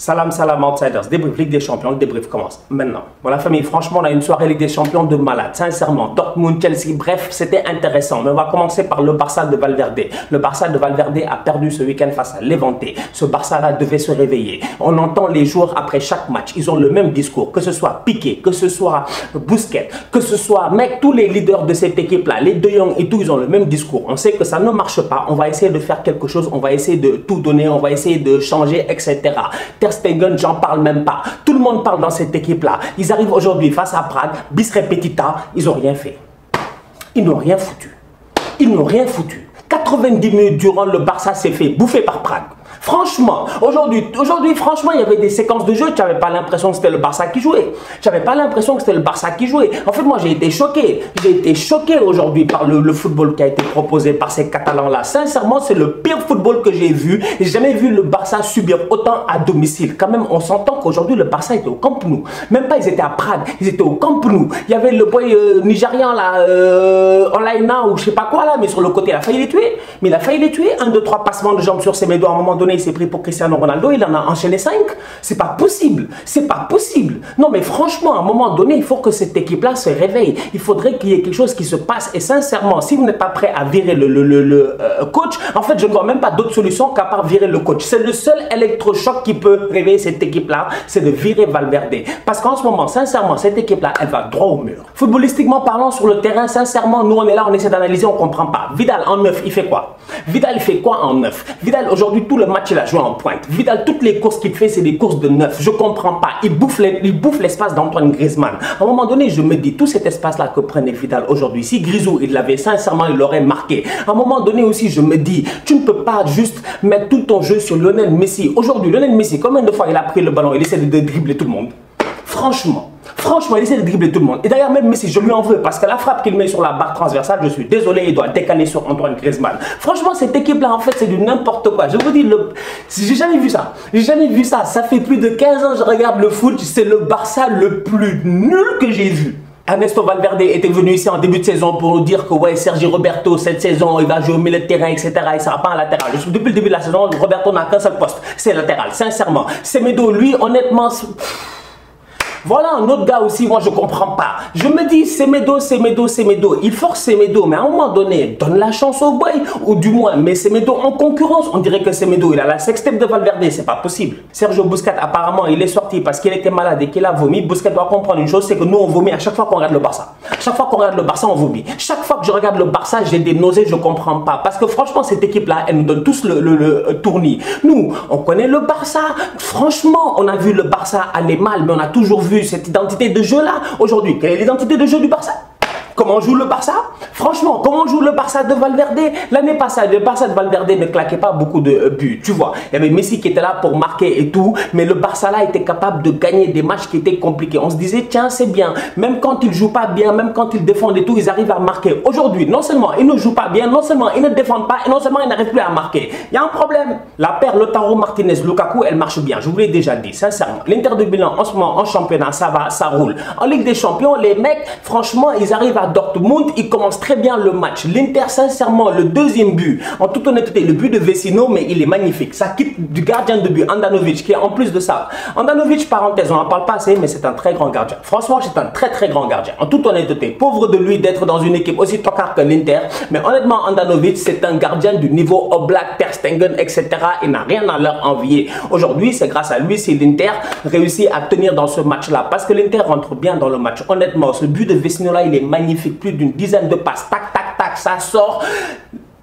Salam, salam, outsiders. Débrief Ligue des Champions, le débrief commence maintenant. Bon, la famille, franchement, on a une soirée Ligue des Champions de malade. Sincèrement, Dortmund, Chelsea, bref, c'était intéressant. Mais on va commencer par le Barça de Valverde. Le Barça de Valverde a perdu ce week-end face à Levante. Ce Barça-là devait se réveiller. On entend les joueurs après chaque match. Ils ont le même discours. Que ce soit Piqué, que ce soit Busquets, que ce soit, mec, tous les leaders de cette équipe-là, les De Jong et tout, ils ont le même discours. On sait que ça ne marche pas. On va essayer de faire quelque chose. On va essayer de tout donner. On va essayer de changer, etc. Ter Stegen, j'en parle même pas. Tout le monde parle dans cette équipe-là. Ils arrivent aujourd'hui face à Prague, bis repetita, ils n'ont rien fait. Ils n'ont rien foutu. Ils n'ont rien foutu. 90 minutes durant, le Barça s'est fait bouffer par Prague. Franchement, aujourd'hui, franchement, il y avait des séquences de jeu, tu n'avais pas l'impression que c'était le Barça qui jouait. Tu n'avais pas l'impression que c'était le Barça qui jouait. En fait, moi, j'ai été choqué. J'ai été choqué aujourd'hui par le football qui a été proposé par ces Catalans-là. Sincèrement, c'est le pire football que j'ai vu. J'ai jamais vu le Barça subir autant à domicile. Quand même, on s'entend qu'aujourd'hui, le Barça était au Camp Nou. Même pas, ils étaient à Prague, ils étaient au Camp Nou. Il y avait le boy nigérian, là, Olaïna, ou je sais pas quoi, là, mais sur le côté, il a failli les tuer. Mais il a failli les tuer. 1, 2, 3 passements de jambes sur ses médos à un moment donné. Il s'est pris pour Cristiano Ronaldo, il en a enchaîné 5. C'est pas possible, c'est pas possible. Non mais franchement, à un moment donné, il faut que cette équipe-là se réveille. Il faudrait qu'il y ait quelque chose qui se passe. Et sincèrement, si vous n'êtes pas prêt à virer le coach, en fait, je ne vois même pas d'autre solution qu'à part virer le coach. C'est le seul électrochoc qui peut réveiller cette équipe-là, c'est de virer Valverde. Parce qu'en ce moment, sincèrement, cette équipe-là, elle va droit au mur. Footballistiquement parlant, sur le terrain, sincèrement, nous on est là, on essaie d'analyser, on comprend pas. Vidal en 9, il fait quoi? Vidal, il fait quoi en 9? Vidal, aujourd'hui, tout le match, il a joué en pointe. Vidal, toutes les courses qu'il fait, c'est des courses de 9. Je comprends pas. Il bouffe l'espace d'Antoine Griezmann. À un moment donné, je me dis, tout cet espace-là que prenait Vidal aujourd'hui, si Grisou, il l'avait, sincèrement, il l'aurait marqué. À un moment donné aussi, je me dis, tu ne peux pas juste mettre tout ton jeu sur Lionel Messi. Aujourd'hui, Lionel Messi, combien de fois il a pris le ballon, il essaie de dribbler tout le monde? Franchement, il essaie de dribbler tout le monde. Et d'ailleurs, même Messi, je lui en veux parce que la frappe qu'il met sur la barre transversale, je suis désolé, il doit décaler sur Antoine Griezmann. Franchement, cette équipe-là, en fait, c'est du n'importe quoi. Je vous dis, j'ai jamais vu ça. J'ai jamais vu ça. Ça fait plus de 15 ans que je regarde le foot. C'est le Barça le plus nul que j'ai vu. Ernesto Valverde était venu ici en début de saison pour nous dire que ouais, Sergi Roberto, cette saison, il va jouer au milieu de terrain, etc. Il ne sera pas en latéral. Depuis le début de la saison, Roberto n'a qu'un seul poste. C'est latéral, sincèrement. Semedo, lui, honnêtement... Voilà un autre gars aussi, moi je comprends pas. Je me dis, Semedo. Il force Semedo, mais à un moment donné, donne la chance au boy. Ou du moins, met Semedo en concurrence. On dirait que Semedo, il a la sextape de Valverde, c'est pas possible. Sergio Busquets, apparemment, il est sorti parce qu'il était malade et qu'il a vomi. Busquets doit comprendre une chose, c'est que nous, on vomit à chaque fois qu'on regarde le Barça. Chaque fois qu'on regarde le Barça, on vomit. Chaque fois que je regarde le Barça, j'ai des nausées, je comprends pas. Parce que franchement, cette équipe-là, elle nous donne tous le tournis. Nous, on connaît le Barça. Franchement, on a vu le Barça aller mal, mais on a toujours vu cette identité de jeu là. Aujourd'hui, quelle est l'identité de jeu du Barça? Comment joue le Barça? Franchement, comment joue le Barça de Valverde? L'année passée, le Barça de Valverde ne claquait pas beaucoup de buts. Tu vois, il y avait Messi qui était là pour marquer et tout, mais le Barça là était capable de gagner des matchs qui étaient compliqués. On se disait, tiens, c'est bien. Même quand ils ne jouent pas bien, même quand ils défendent et tout, ils arrivent à marquer. Aujourd'hui, non seulement ils ne jouent pas bien, non seulement ils ne défendent pas, et non seulement ils n'arrivent plus à marquer. Il y a un problème. La paire Lautaro Martinez-Lukaku, elle marche bien. Je vous l'ai déjà dit, sincèrement. L'Inter de Milan, en ce moment, en championnat, ça va, ça roule. En Ligue des Champions, les mecs, franchement, ils arrivent à Dortmund, ils commencent très bien le match. L'Inter, sincèrement, le deuxième but, en toute honnêteté, le but de Vecino, mais il est magnifique. Ça quitte du gardien de but, Handanovic, qui est en plus de ça. Handanovic, parenthèse, on n'en parle pas assez, mais c'est un très grand gardien. Franchement, c'est un très grand gardien. En toute honnêteté, pauvre de lui d'être dans une équipe aussi tocard que l'Inter, mais honnêtement, Handanovic, c'est un gardien du niveau Oblak, Ter Stegen, etc. Il n'a rien à leur envier. Aujourd'hui, c'est grâce à lui si l'Inter réussit à tenir dans ce match-là, parce que l'Inter rentre bien dans le match. Honnêtement, ce but de Vecino-là, il est magnifique. Plus d'une dizaine de passes, tac, tac, tac, ça sort.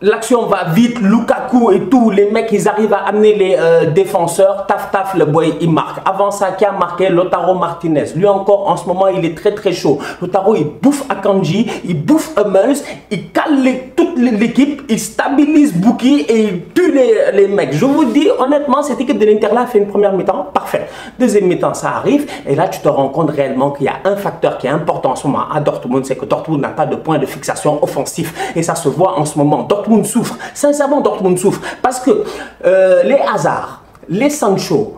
L'action va vite, Lukaku et tout, les mecs ils arrivent à amener les défenseurs, taf, le boy il marque. Avant ça, qui a marqué? Lautaro Martinez. Lui encore en ce moment il est très chaud. Lautaro il bouffe Akanji, il bouffe Hummels, il cale toute l'équipe, il stabilise Bouki et il tue les mecs. Je vous dis honnêtement, cette équipe de l'Inter là fait une première mi-temps parfaite. Deuxième mi-temps ça arrive et là tu te rends compte réellement qu'il y a un facteur qui est important en ce moment à Dortmund, c'est que Dortmund n'a pas de point de fixation offensif et ça se voit en ce moment. Dortmund souffre, sincèrement Dortmund souffre parce que les Hazard, les Sancho,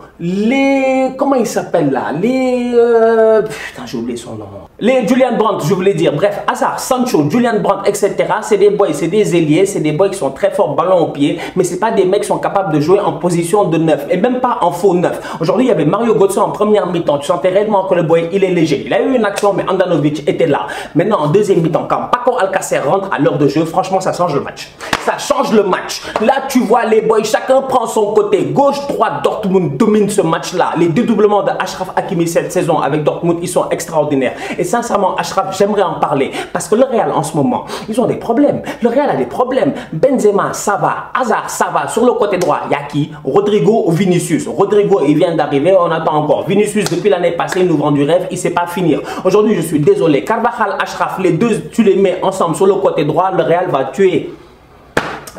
comment il s'appelle là, putain, j'ai oublié son nom. Les Julian Brandt, je voulais dire. Bref, Hazard, Sancho, Julian Brandt, etc. C'est des boys, c'est des ailiers, c'est des boys qui sont très forts ballon au pied, mais c'est pas des mecs qui sont capables de jouer en position de neuf et même pas en faux neuf. Aujourd'hui, il y avait Mario Götze en première mi-temps. Tu sentais réellement que le boy, il est léger. Il a eu une action, mais Andanovic était là. Maintenant, en deuxième mi-temps, quand Paco Alcacer rentre à l'heure de jeu, franchement, ça change le match. Ça change le match. Là, tu vois les boys, chacun prend son côté. Gauche, droite, Dortmund domine ce match-là. Les dédoublements de Achraf Hakimi cette saison avec Dortmund, ils sont extraordinaires. Et sincèrement, Achraf, j'aimerais en parler. Parce que le Real, en ce moment, ils ont des problèmes. Le Real a des problèmes. Benzema, ça va. Hazard, ça va. Sur le côté droit, il y a qui? Rodrigo ou Vinicius. Rodrigo, il vient d'arriver, on attend encore. Vinicius, depuis l'année passée, il nous vend du rêve, il ne sait pas finir. Aujourd'hui, je suis désolé. Carvajal, Achraf, les deux, tu les mets ensemble sur le côté droit, le Real va tuer.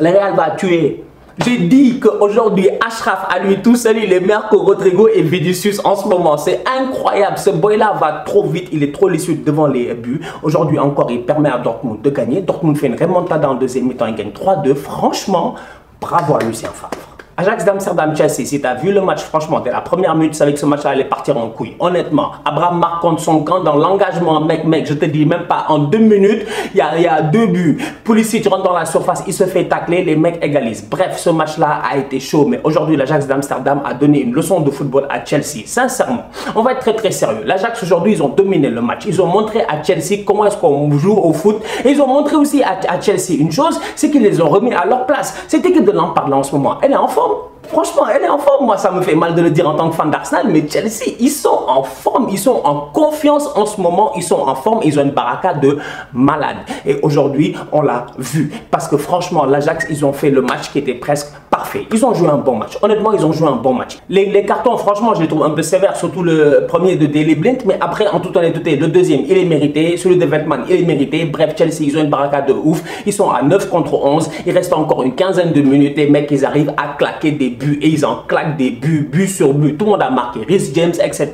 Le Real va tuer. J'ai dit qu'aujourd'hui, Achraf, à lui tout seul, il est meilleur que Rodrigo et Vinicius en ce moment. C'est incroyable. Ce boy-là va trop vite. Il est trop lissue devant les buts. Aujourd'hui encore, il permet à Dortmund de gagner. Dortmund fait une remontada en deuxième mi-temps. Il gagne 3-2. Franchement, bravo à Lucien Favre. Ajax d'Amsterdam-Chelsea, si tu as vu le match, franchement, dès la première minute, tu savais que ce match-là allait partir en couille. Honnêtement, Abraham marque contre son camp dans l'engagement, mec, je te dis même pas, en 2 minutes, il y a 2 buts. Pulisic rentre dans la surface, il se fait tacler, les mecs égalisent. Bref, ce match-là a été chaud, mais aujourd'hui, l'Ajax d'Amsterdam a donné une leçon de football à Chelsea. Sincèrement, on va être très très sérieux. L'Ajax aujourd'hui, ils ont dominé le match. Ils ont montré à Chelsea comment est-ce qu'on joue au foot. Et ils ont montré aussi à Chelsea une chose, c'est qu'ils les ont remis à leur place. Cette équipe de Lampard là en ce moment, elle est en forme. Franchement, elle est en forme. Moi, ça me fait mal de le dire en tant que fan d'Arsenal, mais Chelsea, ils sont en forme. Ils sont en confiance en ce moment. Ils sont en forme. Ils ont une baraka de malade. Et aujourd'hui, on l'a vu. Parce que franchement, l'Ajax, ils ont fait le match qui était presque parfait. Ils ont joué un bon match. Honnêtement, ils ont joué un bon match. Les cartons, franchement, je les trouve un peu sévères. Surtout le premier de Daley Blind. Mais après, en toute honnêteté, le deuxième, il est mérité. Celui de Veltman, il est mérité. Bref, Chelsea, ils ont une baraka de ouf. Ils sont à 9 contre 11. Il reste encore une quinzaine de minutes. Et mec, ils arrivent à claquer des buts et ils en claquent des buts, but sur but. Tout le monde a marqué. Rhys James, etc.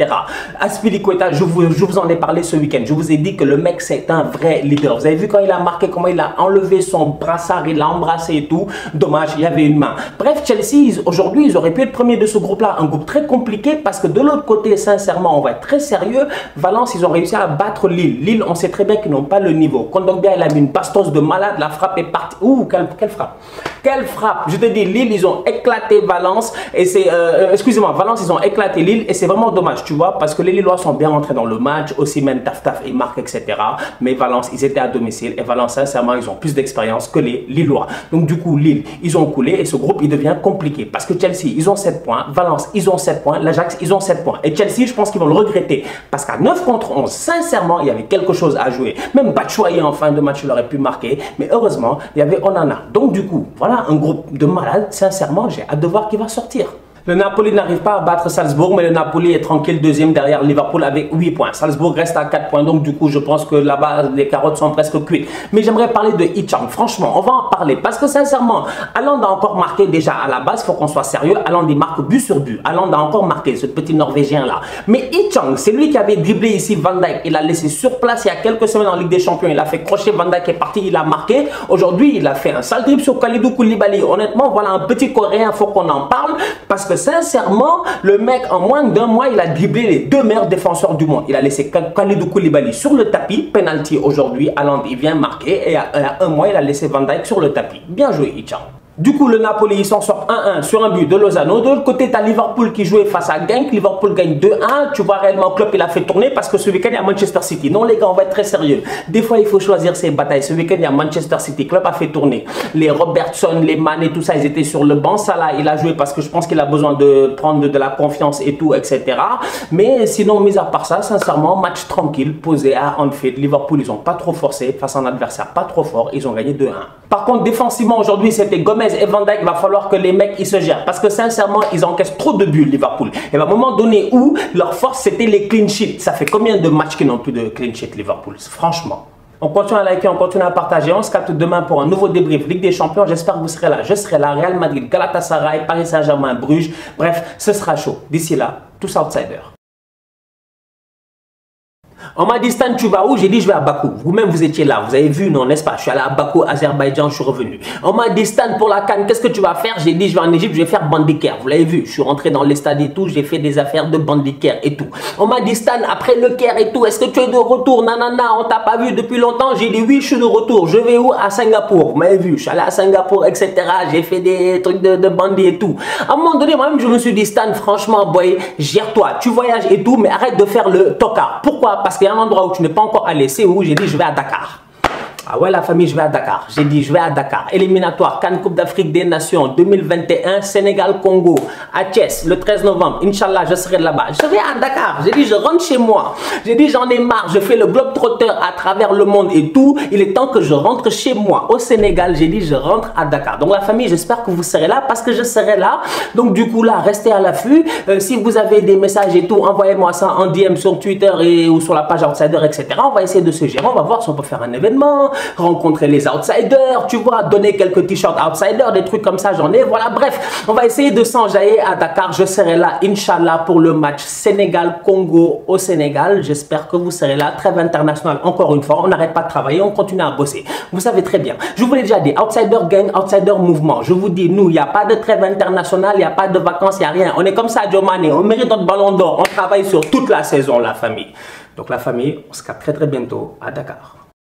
Azpilicueta, je vous en ai parlé ce week-end. Je vous ai dit que le mec, c'est un vrai leader. Vous avez vu quand il a marqué, comment il a enlevé son brassard, il l'a embrassé et tout. Dommage, il y avait une main. Bref, Chelsea, aujourd'hui, ils auraient pu être premiers de ce groupe-là. Un groupe très compliqué parce que de l'autre côté, sincèrement, on va être très sérieux. Valence, ils ont réussi à battre Lille. Lille, on sait très bien qu'ils n'ont pas le niveau. Kondogbia, il a mis une bastos de malade. La frappe est partie. Ouh, quelle frappe. Quelle frappe. Je te dis, Lille, ils ont éclaté Valence. Et c'est, excusez-moi, Valence, ils ont éclaté Lille. Et c'est vraiment dommage, tu vois, parce que les Lillois sont bien rentrés dans le match. Osimhen, taf, et marque, etc. Mais Valence, ils étaient à domicile. Et Valence, sincèrement, ils ont plus d'expérience que les Lillois. Donc, du coup, Lille, ils ont coulé. Et ce groupe, il devient compliqué. Parce que Chelsea, ils ont 7 points. Valence, ils ont 7 points. L'Ajax, ils ont 7 points. Et Chelsea, je pense qu'ils vont le regretter. Parce qu'à 9 contre 11, sincèrement, il y avait quelque chose à jouer. Même Batshuayi, en fin de match, il aurait pu marquer. Mais heureusement, il y avait Onana. Donc, du coup, voilà un groupe de malades. Sincèrement, j'ai hâte de voir qui va sortir. Le Napoli n'arrive pas à battre Salzbourg, mais le Napoli est tranquille deuxième derrière Liverpool avec 8 points. Salzbourg reste à 4 points, donc du coup, je pense que là-bas, les carottes sont presque cuites. Mais j'aimerais parler de Hee-chan. Franchement, on va en parler parce que sincèrement, Haaland a encore marqué déjà à la base, il faut qu'on soit sérieux. Haaland, il marque but sur but. Haaland a encore marqué, ce petit Norvégien-là. Mais Hee-chan, c'est lui qui avait dribblé ici Van Dijk. Il a laissé sur place il y a quelques semaines en Ligue des Champions. Il a fait crochet, Van Dijk est parti, il a marqué. Aujourd'hui, il a fait un sale dribble sur Kalidou Koulibaly. Honnêtement, voilà un petit Coréen, il faut qu'on en parle parce que sincèrement, le mec, en moins d'un mois, il a dribblé les 2 meilleurs défenseurs du monde. Il a laissé Kalidou Koulibaly sur le tapis. Penalty aujourd'hui. Haaland, il vient marquer. Et il y a un mois, il a laissé Van Dijk sur le tapis. Bien joué, Hee-chan. Du coup, le Napoli, il s'en sort 1-1 sur un but de Lozano. De l'autre côté, tu as Liverpool qui jouait face à Genk. Liverpool gagne 2-1. Tu vois réellement Klopp, il a fait tourner parce que ce week-end, il y a Manchester City. Non, les gars, on va être très sérieux. Des fois, il faut choisir ses batailles. Ce week-end, il y a Manchester City. Klopp a fait tourner. Les Robertson, les Mané, tout ça, ils étaient sur le banc. Salah, il a joué parce que je pense qu'il a besoin de prendre de la confiance et tout, etc. Mais sinon, mis à part ça, sincèrement, match tranquille, posé à Anfield. Liverpool, ils n'ont pas trop forcé face à un adversaire pas trop fort. Ils ont gagné 2-1. Par contre, défensivement, aujourd'hui, c'était Gomez et Van Dijk. Il va falloir que les mecs, ils se gèrent. Parce que sincèrement, ils encaissent trop de buts, Liverpool. Et à un moment donné où leur force, c'était les clean sheets. Ça fait combien de matchs qu'ils n'ont plus de clean sheet, Liverpool? Franchement. On continue à liker, on continue à partager. On se capte demain pour un nouveau débrief Ligue des Champions. J'espère que vous serez là. Je serai là. Real Madrid, Galatasaray, Paris Saint-Germain, Bruges. Bref, ce sera chaud. D'ici là, tous outsiders. On m'a dit, Stan, tu vas où? J'ai dit, je vais à Bakou. Vous-même, vous étiez là. Vous avez vu, non, n'est-ce pas? Je suis allé à Bakou, Azerbaïdjan, je suis revenu. On m'a dit, Stan, pour la CAN, qu'est-ce que tu vas faire? J'ai dit, je vais en Égypte, je vais faire bandicaire. Vous l'avez vu, je suis rentré dans les stades et tout, j'ai fait des affaires de bandicaire et tout. On m'a dit, Stan, après le Caire et tout, est-ce que tu es de retour? Nanana, on t'a pas vu depuis longtemps. J'ai dit, oui, je suis de retour. Je vais où? À Singapour. Vous m'avez vu, je suis allé à Singapour, etc. J'ai fait des trucs de bandits et tout. À un moment donné, moi-même, je me suis dit, Stan, franchement, boy, gère-toi. Tu voyages et tout, mais arrête de faire le tocard. Pourquoi? Parce qu'il y a un endroit où tu n'es pas encore allé. C'est où? J'ai dit, je vais à Dakar. Ah ouais, la famille, je vais à Dakar. J'ai dit, je vais à Dakar. Éliminatoire, CAN Coupe d'Afrique des Nations 2021, Sénégal-Congo, à Thiès, le 13 novembre. Inch'Allah, je serai là-bas. Je vais à Dakar. J'ai dit, je rentre chez moi. J'ai dit, j'en ai marre. Je fais le globe-trotteur à travers le monde et tout. Il est temps que je rentre chez moi. Au Sénégal, j'ai dit, je rentre à Dakar. Donc, la famille, j'espère que vous serez là parce que je serai là. Donc, du coup, là, restez à l'affût. Si vous avez des messages et tout, envoyez-moi ça en DM sur Twitter ou sur la page Outsider, etc. On va essayer de se gérer. On va voir si on peut faire un événement, rencontrer les outsiders, tu vois, donner quelques t-shirts outsiders, des trucs comme ça, j'en ai. Voilà, bref, on va essayer de s'enjailler à Dakar. Je serai là, Inch'Allah, pour le match Sénégal-Congo au Sénégal. J'espère que vous serez là. Trêve internationale, encore une fois. On n'arrête pas de travailler, on continue à bosser. Vous savez très bien. Je vous l'ai déjà dit, outsider gang, outsider mouvement. Je vous dis, nous, il n'y a pas de trêve internationale, il n'y a pas de vacances, il n'y a rien. On est comme ça, Sadio Mané, on mérite notre ballon d'or. On travaille sur toute la saison, la famille. Donc la famille, on se capte très très bientôt à Dakar.